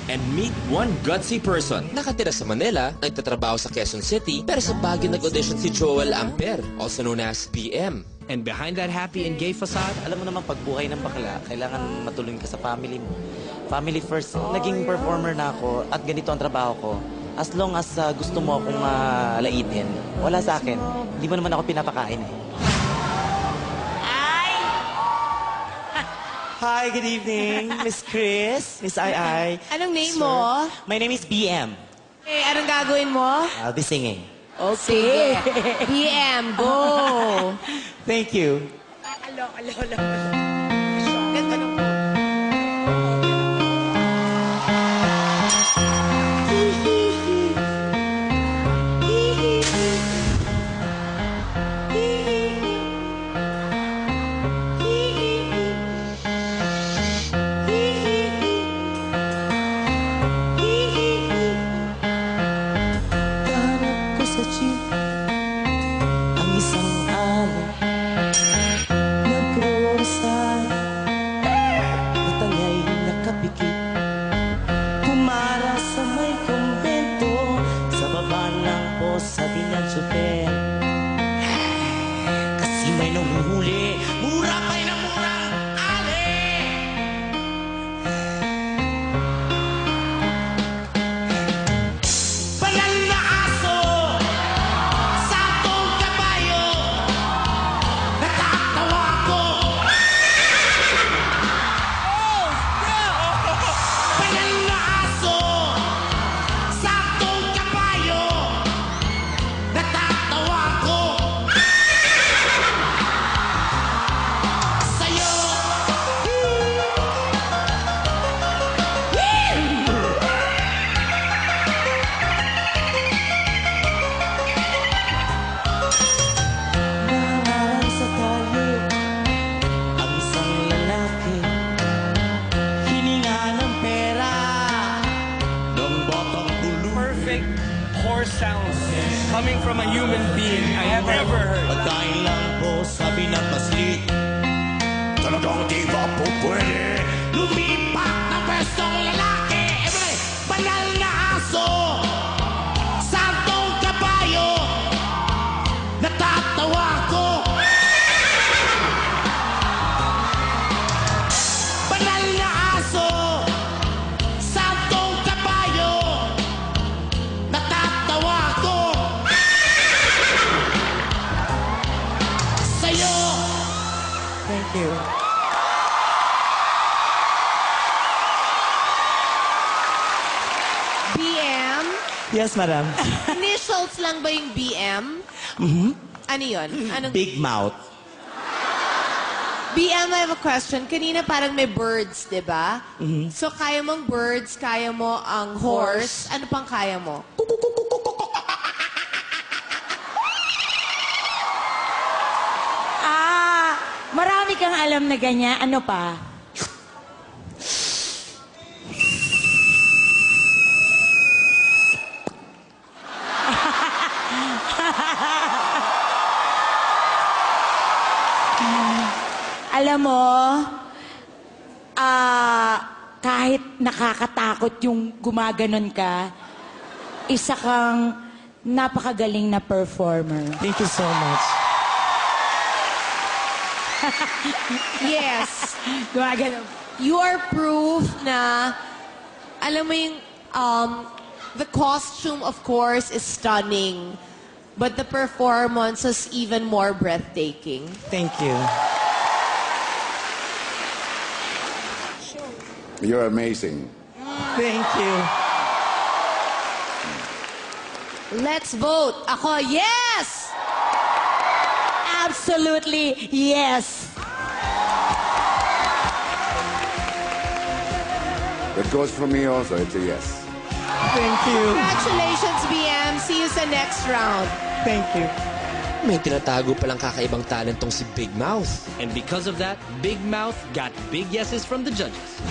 and meet one gutsy person. Nakatira sa Manila, nagtatrabaho sa Quezon City, pero sa Baguio nag-audition si Joel Amper, also known as BM. And behind that happy and gay facade, Alam mo naman, pag buhay ng bakla, kailangan matulungan ka sa family mo. Family first. Naging performer na ako at ganito ang trabaho ko. As long as gusto mo akong laitin, wala sa akin. Hindi mo naman ako pinapakain eh. Hi, good evening, Miss Chris, Miss Ai. Anong name mo? My name is BM. Eh, anong gagawin mo? I'll be singing. Okay. BM, go! Thank you. Ganda ng Hanap ko sa jeep ang isang araw. Nag-roadside at angay nakapikit. Pumara sa may kumbento, sa baba ng bus sabi ng super. Kasi may nanguhuli, mura pa'y na murang ali. Banal na aso, sakong kabayo, natatawa ko. Banal na aso, sakong kabayo, natatawa ko. Sa'yo. Nangarang sa kalye ang isang lalaki, hininga ng pera ng batang bulu. perfect horse sounds coming from a human being I have ever heard. Pagkain lang po sabi ng paslit, talagang di ba po pwede lumipat ng pwestong lalaki? Everybody, banal na aso, santong kabayo, natatawa ko. Banal na aso, santong kabayo, natatawa ko. Sa'yo. Thank you. BM? Yes, madam. Initials lang ba yung BM? Ano yun? Anong... Big mouth. BM, I have a question. Kanina parang may birds, di ba? So, kaya mong birds, kaya mo ang horse. Ano pang kaya mo? Marami kang alam na ganyan. Ano pa? Alam mo, kahit nakakatakot yung gumaganon ka, isa kang napakagaling na performer. Thank you so much. Yes. Gumaganon. You are proof na, alam mo yung, the costume, of course, is stunning. But the performance is even more breathtaking. Thank you. You're amazing. Thank you. Let's vote. Ako, yes! Absolutely, yes. That goes for me also. It's a yes. Thank you. Congratulations, BM. See you sa next round. Thank you. May tinatago palang kakaibang talent tong si Big Mouth. And because of that, Big Mouth got big yeses from the judges.